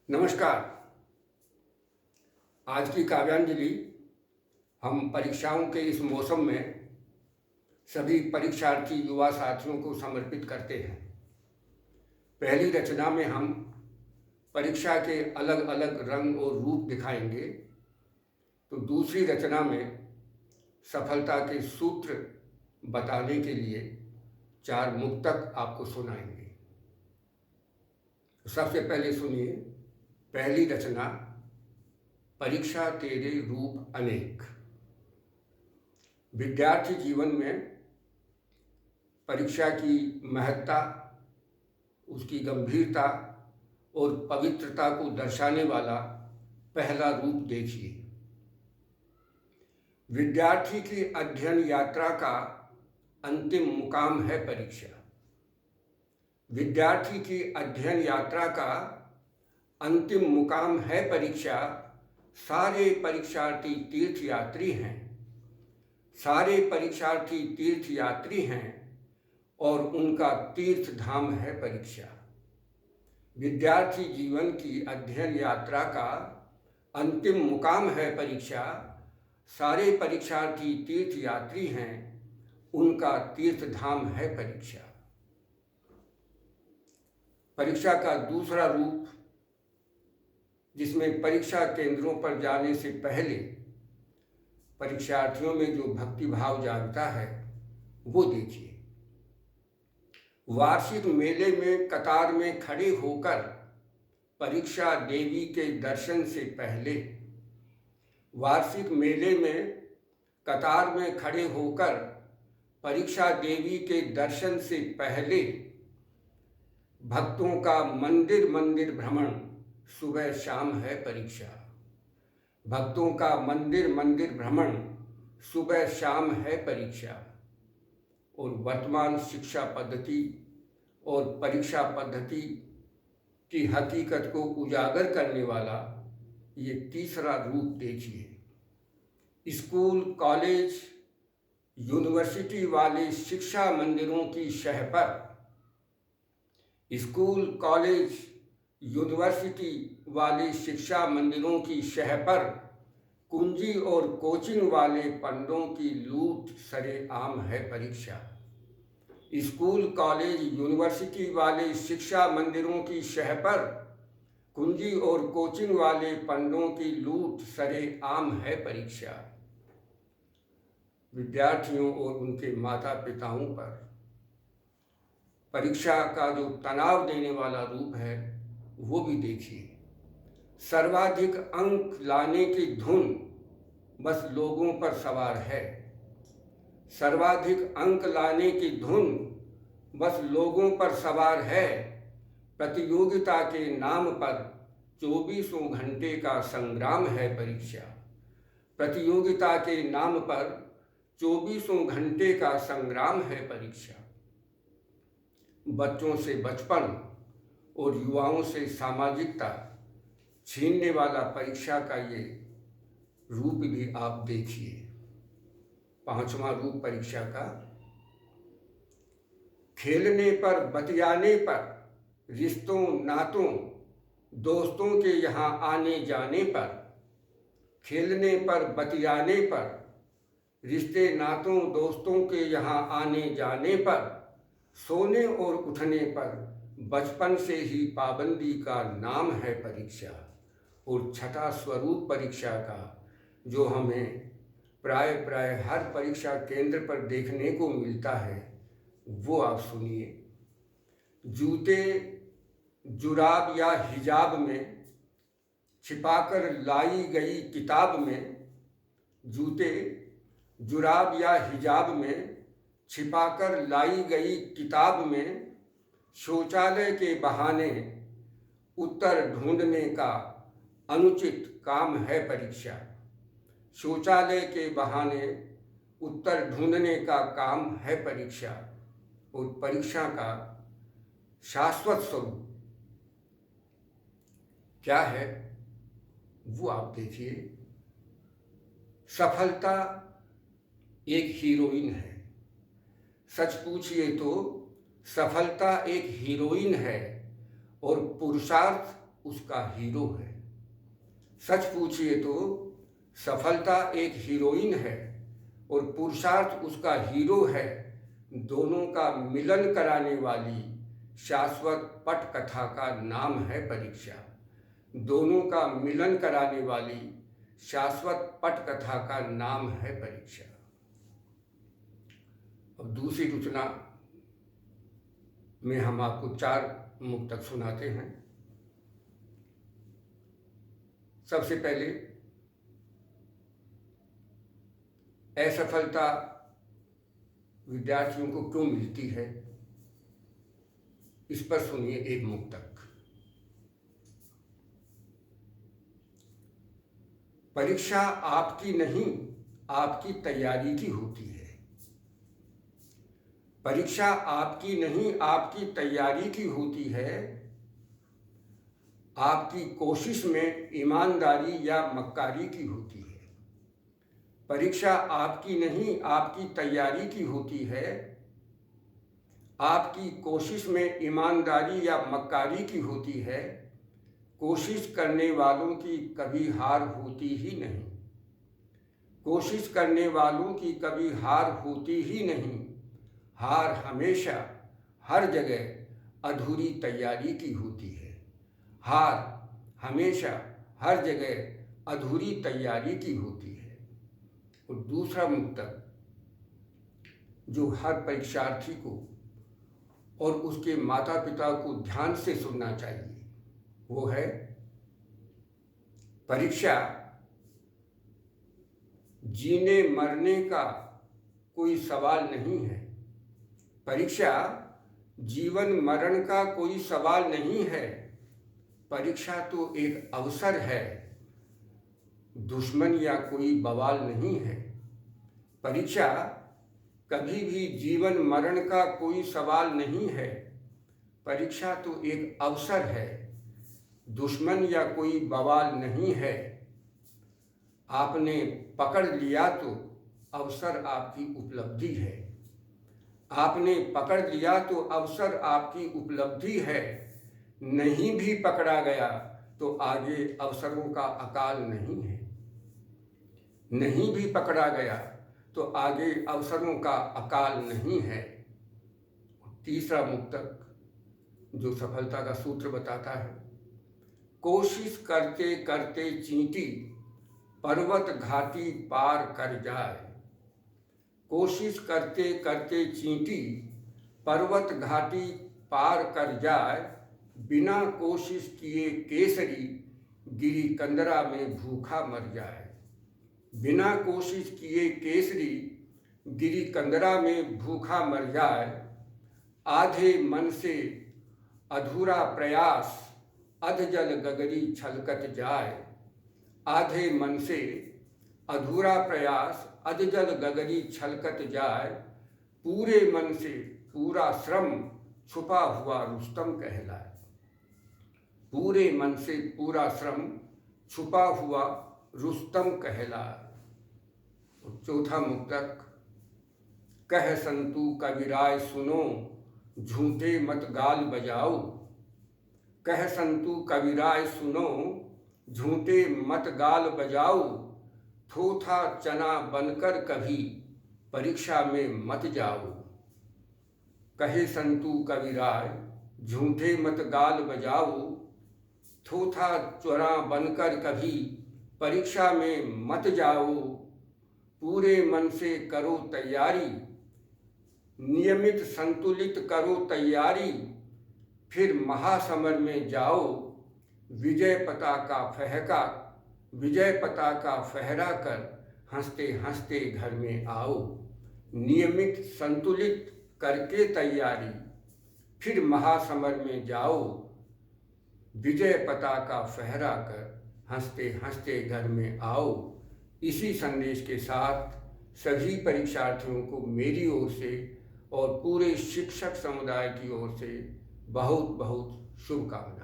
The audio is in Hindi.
नमस्कार। आज की काव्यांजलि हम परीक्षाओं के इस मौसम में सभी परीक्षार्थी युवा साथियों को समर्पित करते हैं। पहली रचना में हम परीक्षा के अलग अलग रंग और रूप दिखाएंगे, तो दूसरी रचना में सफलता के सूत्र बताने के लिए 4 मुक्तक आपको सुनाएंगे। सबसे पहले सुनिए पहली रचना, परीक्षा तेरे रूप अनेक। विद्यार्थी जीवन में परीक्षा की महत्ता, उसकी गंभीरता और पवित्रता को दर्शाने वाला पहला रूप देखिए। विद्यार्थी की अध्ययन यात्रा का अंतिम मुकाम है परीक्षा। विद्यार्थी की अध्ययन यात्रा का अंतिम मुकाम है परीक्षा। सारे परीक्षार्थी तीर्थयात्री हैं। सारे परीक्षार्थी तीर्थयात्री हैं और उनका तीर्थ धाम है परीक्षा। विद्यार्थी जीवन की अध्ययन यात्रा का अंतिम मुकाम है परीक्षा। सारे परीक्षार्थी तीर्थयात्री हैं, उनका तीर्थ धाम है परीक्षा। परीक्षा का दूसरा रूप, जिसमें परीक्षा केंद्रों पर जाने से पहले परीक्षार्थियों में जो भक्ति भाव जागता है, वो देखिए। वार्षिक मेले में कतार में खड़े होकर परीक्षा देवी के दर्शन से पहले, वार्षिक मेले में कतार में खड़े होकर परीक्षा देवी के दर्शन से पहले भक्तों का मंदिर मंदिर भ्रमण सुबह शाम है परीक्षा। भक्तों का मंदिर मंदिर भ्रमण सुबह शाम है परीक्षा। और वर्तमान शिक्षा पद्धति और परीक्षा पद्धति की हकीकत को उजागर करने वाला ये तीसरा रूप देखिए। स्कूल, कॉलेज, यूनिवर्सिटी वाले शिक्षा मंदिरों की शह पर, स्कूल, कॉलेज, यूनिवर्सिटी वाले शिक्षा मंदिरों की शह पर कुंजी और कोचिंग वाले पंडों की लूट सरेआम है परीक्षा। स्कूल, कॉलेज, यूनिवर्सिटी वाले शिक्षा मंदिरों की शह पर कुंजी और कोचिंग वाले पंडों की लूट सरेआम है परीक्षा। विद्यार्थियों और उनके माता पिताओं पर परीक्षा का जो तनाव देने वाला रूप है, वो भी देखिए। सर्वाधिक अंक लाने की धुन बस लोगों पर सवार है। सर्वाधिक अंक लाने की धुन बस लोगों पर सवार है। प्रतियोगिता के नाम पर 24 घंटे का संग्राम है परीक्षा। प्रतियोगिता के नाम पर 24 घंटे का संग्राम है परीक्षा। बच्चों से बचपन और युवाओं से सामाजिकता छीनने वाला परीक्षा का ये रूप भी आप देखिए। 5वां रूप परीक्षा का, खेलने पर, बतियाने पर, रिश्तों नातों दोस्तों के यहाँ आने जाने पर, खेलने पर, बतियाने पर, रिश्ते नातों दोस्तों के यहाँ आने जाने पर, सोने और उठने पर बचपन से ही पाबंदी का नाम है परीक्षा। और छठा स्वरूप परीक्षा का, जो हमें प्राय हर परीक्षा केंद्र पर देखने को मिलता है, वो आप सुनिए। जूते जुराब या हिजाब में छिपाकर लाई गई किताब में, जूते जुराब या हिजाब में छिपाकर लाई गई किताब में, शौचालय के बहाने उत्तर ढूंढने का अनुचित काम है परीक्षा। शौचालय के बहाने उत्तर ढूंढने का काम है परीक्षा। और परीक्षा का शाश्वत स्वरूप क्या है, वो आप देखिए। सफलता एक हीरोइन है। सच पूछिए तो सफलता एक हीरोइन है और पुरुषार्थ उसका हीरो है। सच पूछिए तो सफलता एक हीरोइन है और पुरुषार्थ उसका हीरो है। दोनों का मिलन कराने वाली शाश्वत पटकथा का नाम है परीक्षा। दोनों का मिलन कराने वाली शाश्वत पटकथा का नाम है परीक्षा। अब दूसरी रचना में हम आपको 4 मुक्तक सुनाते हैं। सबसे पहले असफलता विद्यार्थियों को क्यों मिलती है, इस पर सुनिए एक मुक्तक। परीक्षा आपकी नहीं, आपकी तैयारी की होती है। परीक्षा आपकी नहीं, आपकी तैयारी की होती है। आपकी कोशिश में ईमानदारी या मक्कारी की होती है। परीक्षा आपकी नहीं, आपकी तैयारी की होती है। आपकी कोशिश में ईमानदारी या मक्कारी की होती है। कोशिश करने वालों की कभी हार होती ही नहीं। कोशिश करने वालों की कभी हार होती ही नहीं। हार हमेशा हर जगह अधूरी तैयारी की होती है। हार हमेशा हर जगह अधूरी तैयारी की होती है। और दूसरा मुक्तक जो हर परीक्षार्थी को और उसके माता पिता को ध्यान से सुनना चाहिए वो है, परीक्षा जीने मरने का कोई सवाल नहीं है। परीक्षा जीवन मरण का कोई सवाल नहीं है। परीक्षा तो एक अवसर है, दुश्मन या कोई बवाल नहीं है। परीक्षा कभी भी जीवन मरण का कोई सवाल नहीं है। परीक्षा तो एक अवसर है, दुश्मन या कोई बवाल नहीं है। आपने पकड़ लिया तो अवसर आपकी उपलब्धि है। आपने पकड़ लिया तो अवसर आपकी उपलब्धि है। नहीं भी पकड़ा गया तो आगे अवसरों का अकाल नहीं है। नहीं भी पकड़ा गया तो आगे अवसरों का अकाल नहीं है। तीसरा मुक्तक जो सफलता का सूत्र बताता है, कोशिश करते करते चींटी पर्वत घाटी पार कर जाए। कोशिश करते करते चींटी पर्वत घाटी पार कर जाए। बिना कोशिश किए केसरी गिरी कंदरा में भूखा मर जाए। बिना कोशिश किए केसरी गिरी कंदरा में भूखा मर जाए। आधे मन से अधूरा प्रयास अधजल गगरी छलकत जाए। आधे मन से अधूरा प्रयास अधजल गगरी छलकत जाए। पूरे मन से पूरा श्रम छुपा हुआ रुस्तम कहलाए। पूरे मन से पूरा श्रम छुपा हुआ रुस्तम कहलाए। और चौथा मुक्तक, कह संतु कबीराय सुनो झूठे मत गाल बजाओ। कह संतु कबीराय सुनो झूठे मत गाल बजाओ। थोथा चना बनकर कभी परीक्षा में मत जाओ। कहे संतु कबीराय झूठे मत गाल बजाओ। थोथा चना बनकर कभी परीक्षा में मत जाओ। पूरे मन से करो तैयारी, नियमित संतुलित करो तैयारी। फिर महासमर में जाओ। विजय पताका फहरा कर हंसते हंसते घर में आओ। नियमित संतुलित करके तैयारी, फिर महासमर में जाओ। विजय पताका फहरा कर हंसते हंसते घर में आओ। इसी संदेश के साथ सभी परीक्षार्थियों को मेरी ओर से और पूरे शिक्षक समुदाय की ओर से बहुत बहुत शुभकामनाएं।